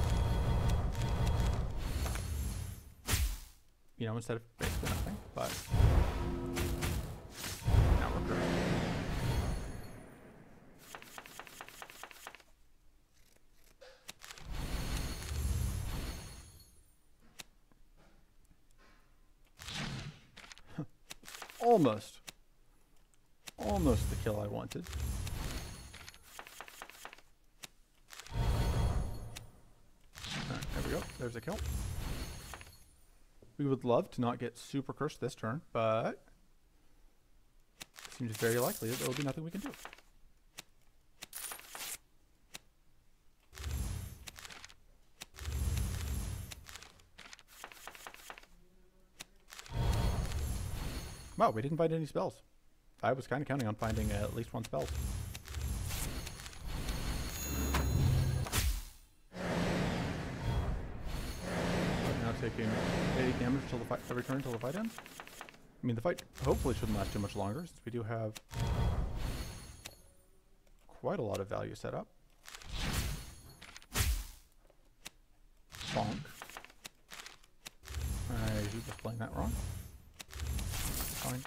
You know, instead of basically nothing, but now we're good. Almost the kill I wanted. Alright, there we go. There's a kill. We would love to not get super cursed this turn, but it seems very likely that there will be nothing we can do. Wow, we didn't find any spells. I was kind of counting on finding at least one spell. Now taking 8 damage till the fight every turn until the fight ends. I mean, the fight hopefully shouldn't last too much longer, since we do have quite a lot of value set up. Bonk. I was playing that wrong. Fine.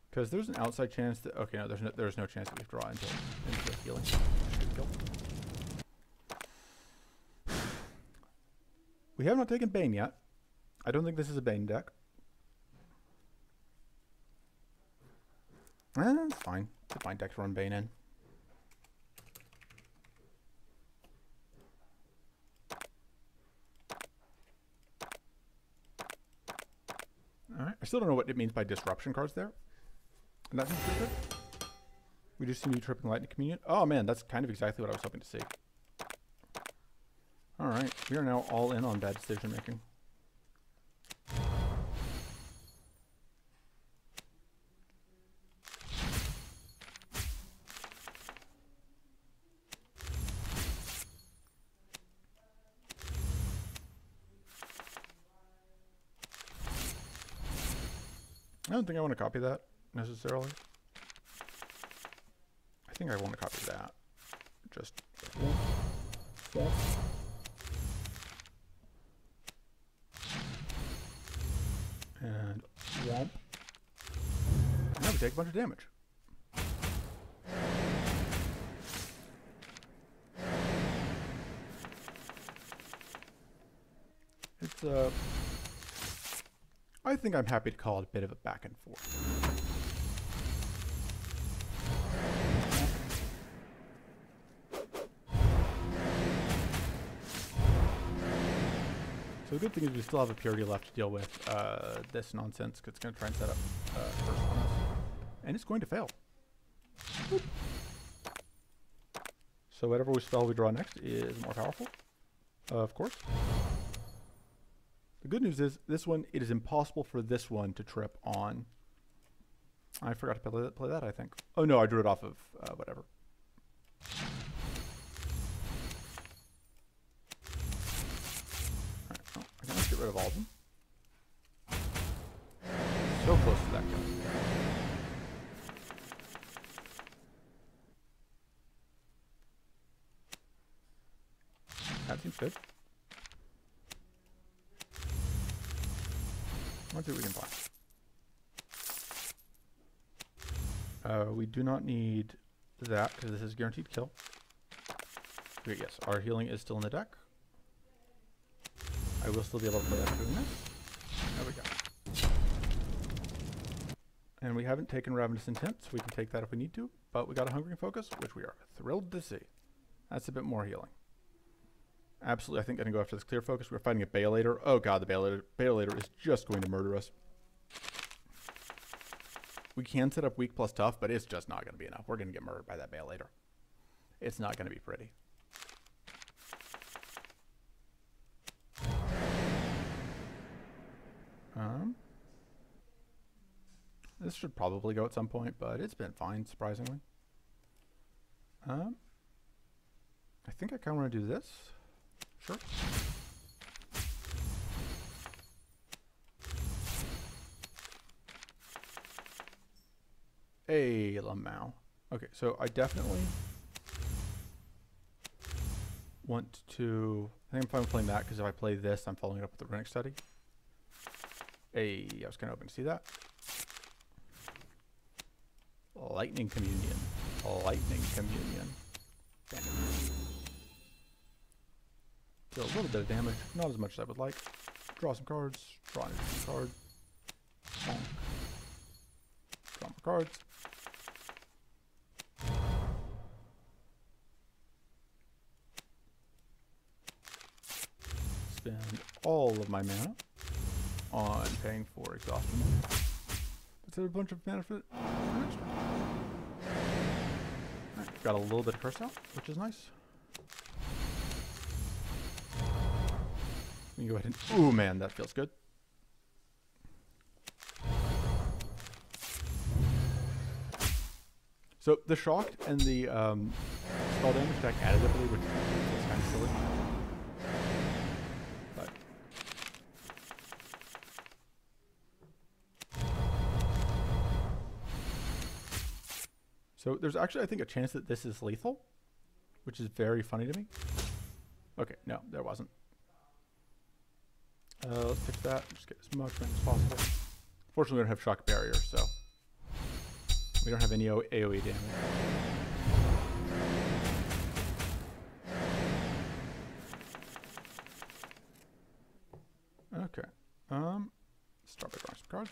Because there's an outside chance that okay, no, there's no chance that we draw into healing. We have not taken Bane yet. I don't think this is a Bane deck. It's fine. It's a fine deck to run Bane in. Alright. I still don't know what it means by disruption cards there. And that seems pretty good. We just seem to be tripping Lightning Communion. Oh man, that's kind of exactly what I was hoping to see. Alright, we are now all in on bad decision making. I don't think I want to copy that necessarily. I think I want to copy that. Just and womp. Now we take a bunch of damage. It's I think I'm happy to call it a bit of a back and forth. So the good thing is we still have a purity left to deal with this nonsense, because it's going to try and set up first on us. And it's going to fail. Boop. So whatever spell we draw next is more powerful, of course. The good news is, this one, it is impossible for this one to trip on. I forgot to play that, I think. Oh no, I drew it off of whatever. Alright, well, I can just get rid of all of them. So close to that kill. That seems good. Let's see what we can find. We do not need that because this is guaranteed kill. Okay, yes, our healing is still in the deck. I will still be able to play that doing this. There we go. And we haven't taken Ravenous Intent, so we can take that if we need to. But we got a Hungering Focus, which we are thrilled to see. That's a bit more healing. Absolutely, I think I can go after this Clear Focus. We're fighting a Baelator. Oh god, the Baelator is just going to murder us. We can set up Weak plus Tough, but it's just not going to be enough. We're going to get murdered by that Baelator. It's not going to be pretty. This should probably go at some point, but it's been fine, surprisingly. I think I kind of want to do this. Sure. Hey, Lamau. Okay, so I definitely want to... I think I'm fine with playing that, because if I play this, I'm following it up with the Runic Study. Hey, I was kind of hoping to see that. Lightning Communion. Lightning Communion. Damage. Deal a little bit of damage, not as much as I would like. Draw some cards. Draw an interesting card. Bonk. Draw more cards. Spend all of my mana on paying for exhaustion. Let's have a bunch of mana for it. Right, got a little bit of curse out, which is nice. We can go ahead and... Ooh, man, that feels good. So the shocked and the spell damage attack additively, which is kind of silly. But so there's actually, I think, a chance that this is lethal, which is very funny to me. Okay, no, there wasn't. Let's fix that. Just get as much mana as possible. Fortunately, we don't have shock barrier, so we don't have any AoE damage. Okay. Start by drawing some cards.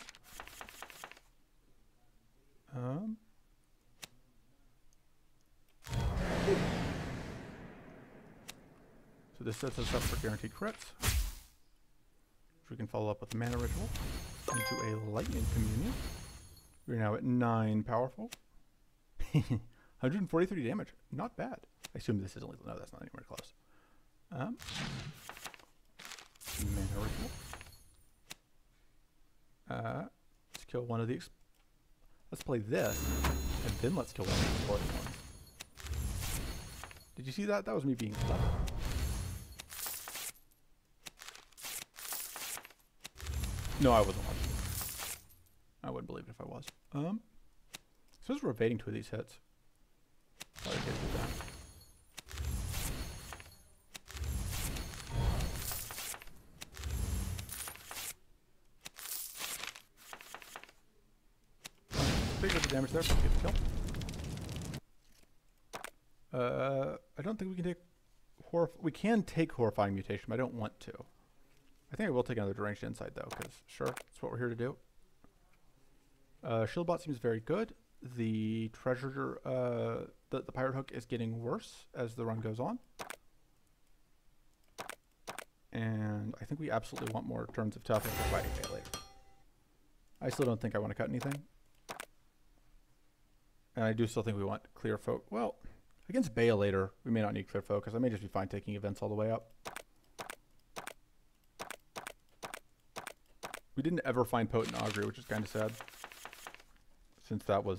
So this sets us up for guaranteed crits, which we can follow up with a mana ritual into a lightning communion. We're now at 9 powerful. 143 damage. Not bad. I assume this isn't lethal. No, that's not anywhere close. Mana ritual. Let's kill one of these. Let's play this, and then let's kill one of these exploding ones. Did you see that? That was me being clever. No, I wasn't watching. I wouldn't believe it if I was. Suppose we're evading 2 of these hits. Probably okay to do that. Big bit of damage there, but get the kill. I don't think we can take we can take Horrifying Mutation, but I don't want to. I think I will take another Deranged Insight though, because sure, that's what we're here to do. Shieldbot seems very good. The treasure, the Pirate Hook is getting worse as the run goes on. And I think we absolutely want more turns of tough if we're fighting Baelator. I still don't think I want to cut anything. And I do still think we want Clear Focus. Well, against Baelator, we may not need Clear Focus. I may just be fine taking events all the way up. We didn't ever find Potent Augury, which is kind of sad, since that was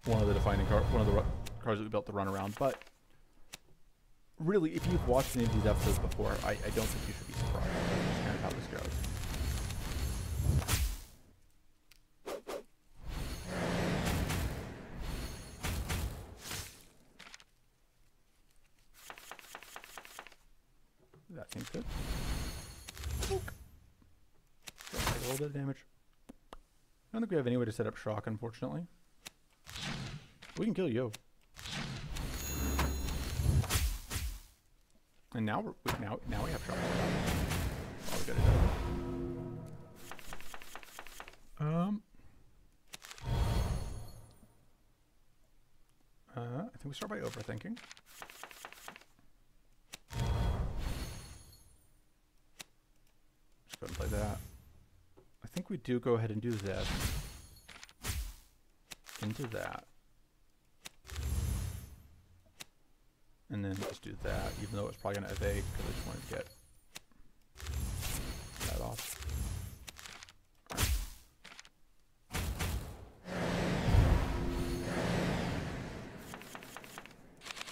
one of the defining one of the cards that we built to run around. But really, if you've watched any of these episodes before, I don't think you should be surprised. That's just kind of how this goes. That seems good. Poke. Take a little bit of damage. I don't think we have any way to set up shock, unfortunately. We can kill you. And now now we have shock set up. Probably good at that. I think we start by overthinking. Just go ahead and play that. I think we do go ahead and do this. Into that. And then just do that, even though it's probably going to evade, because I just wanted to get that off.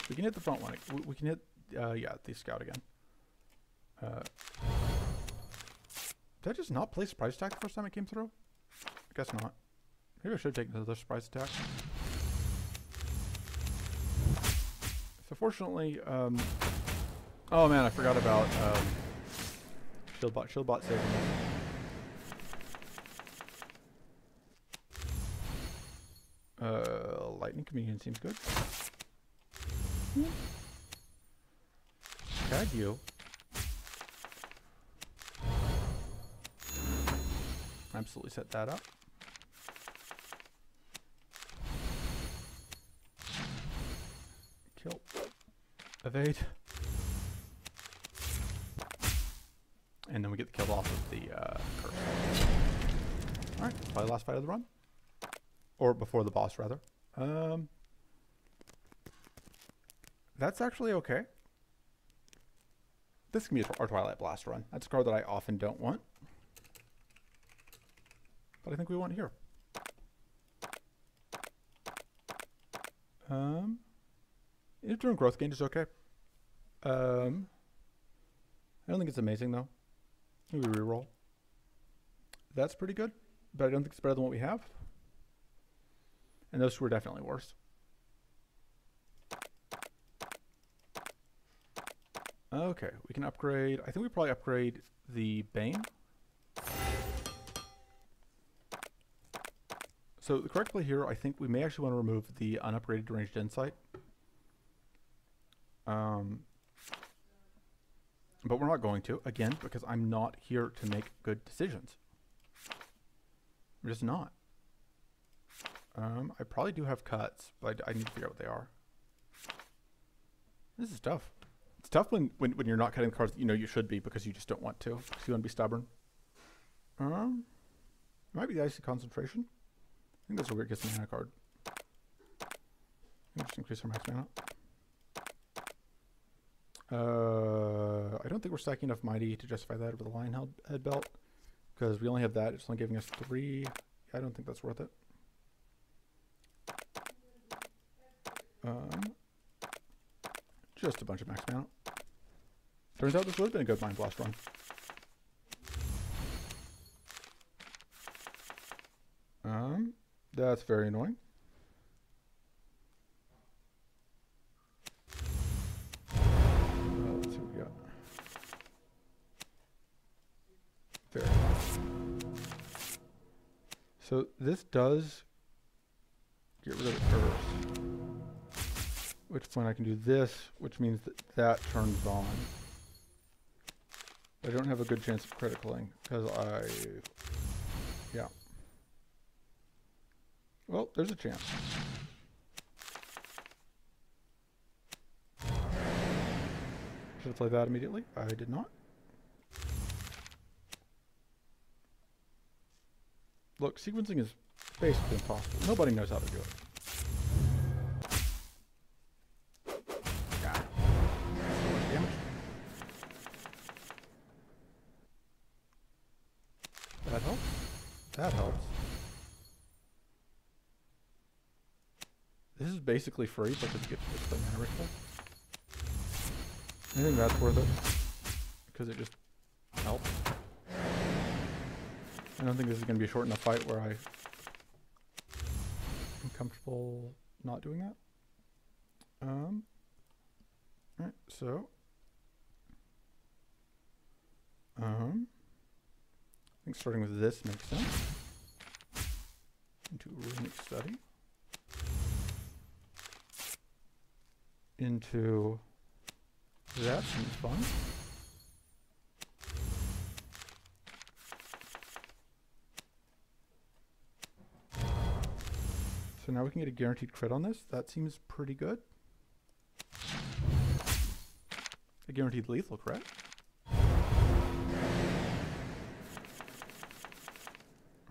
We can hit the front one. We can hit, yeah, the scout again. Did I just not play surprise attack the first time it came through? I guess not. Maybe I should take another surprise attack. So fortunately, oh man, I forgot about Shieldbot saving us. Lightning Communion seems good. Tag you. Absolutely set that up. Kill. Evade. And then we get the kill off of the curse. Alright, probably the last fight of the run. Or before the boss, rather. That's actually okay. This can be our Twilight Blast run. That's a card that I often don't want. But I think we want here. During growth gain is okay. I don't think it's amazing though. Maybe reroll. That's pretty good, but I don't think it's better than what we have. And those two are definitely worse. Okay, we can upgrade. I think we probably upgrade the Bane. So the correct play here, I think we may actually want to remove the unupgraded Ranged Insight. But we're not going to, again, because I'm not here to make good decisions. I'm just not. I probably do have cuts, but I need to figure out what they are. This is tough. It's tough when you're not cutting the cards that you know you should be because you just don't want to. Because you want to be stubborn. It might be the Icy Concentration. I think that's where it gets the mana card. Just increase our max mana. I don't think we're stacking enough Mighty to justify that over the Lion Head Belt. Because we only have that. It's only giving us 3. I don't think that's worth it. Just a bunch of max mana. Turns out this would have been a good Mind Blast run. That's very annoying. Let's see what we got. Fair enough. So this does get rid of it first. Which point I can do this, which means that turns on. I don't have a good chance of criticalling because yeah. Well, there's a chance. Should have played that immediately. I did not. Look, sequencing is basically impossible. Nobody knows how to do it. That helps. That helps. This is basically free, but it gets to play mana ritual. I think that's worth it. Because it just helps. I don't think this is going to be a short enough fight where I'm comfortable not doing that. Alright, so. I think starting with this makes sense. Into Runic Study. Into that seems fun. So now we can get a guaranteed crit on this. That seems pretty good. A guaranteed lethal crit.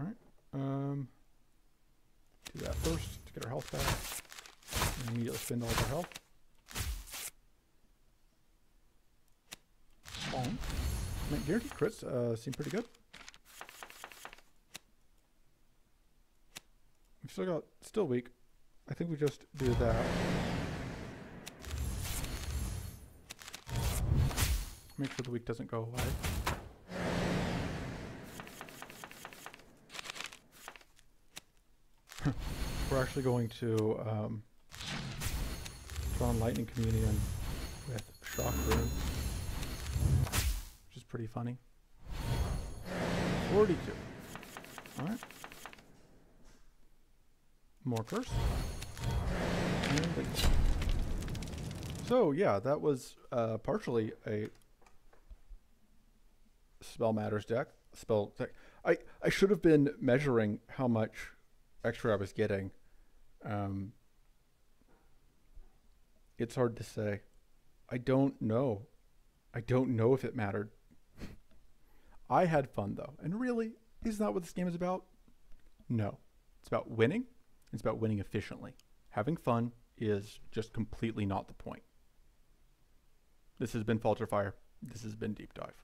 Alright. Do that first to get our health back. And immediately spend all of our health. Man, guaranteed crits seem pretty good. We've still got still weak. I think we just do that. Make sure the weak doesn't go away. We're actually going to throw on Lightning Communion with Shock Rune, which is pretty funny. 42. Alright. More curse. So yeah, that was partially a Spell Matters deck. Spell deck. I should have been measuring how much extra I was getting. It's hard to say. I don't know. I don't know if it mattered. I had fun though. And really, isn't that what this game is about? No. It's about winning. It's about winning efficiently. Having fun is just completely not the point. This has been Falter Fire. This has been Deep Dive.